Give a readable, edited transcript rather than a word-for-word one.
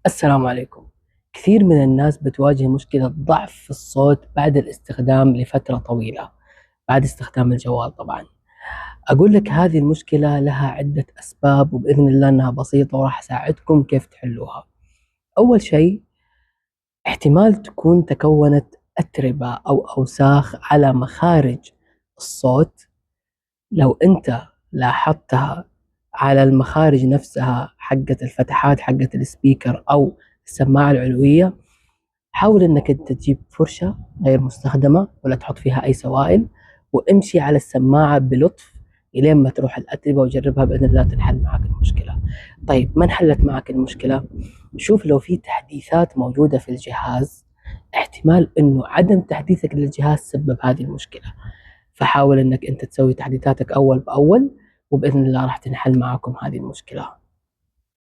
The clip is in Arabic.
السلام عليكم. كثير من الناس بتواجه مشكلة ضعف في الصوت بعد الاستخدام لفترة طويلة، بعد استخدام الجوال طبعا. أقول لك هذه المشكلة لها عدة أسباب، وبإذن الله أنها بسيطة وراح أساعدكم كيف تحلوها. أول شيء، احتمال تكون تكونت أتربة أو أوساخ على مخارج الصوت. لو أنت لاحظتها على المخارج نفسها، حقة الفتحات حقة السبيكر أو السماعة العلوية، حاول إنك أنت تجيب فرشة غير مستخدمة ولا تحط فيها أي سوائل، وامشي على السماعة بلطف إلين ما تروح الأتربة، وجربها بإذن الله تنحل معك المشكلة. طيب، ما انحلت معك المشكلة؟ شوف لو في تحديثات موجودة في الجهاز، احتمال إنه عدم تحديثك للجهاز سبب هذه المشكلة. فحاول إنك أنت تسوي تحديثاتك أول بأول، وبإذن الله راح تنحل معاكم هذه المشكلة.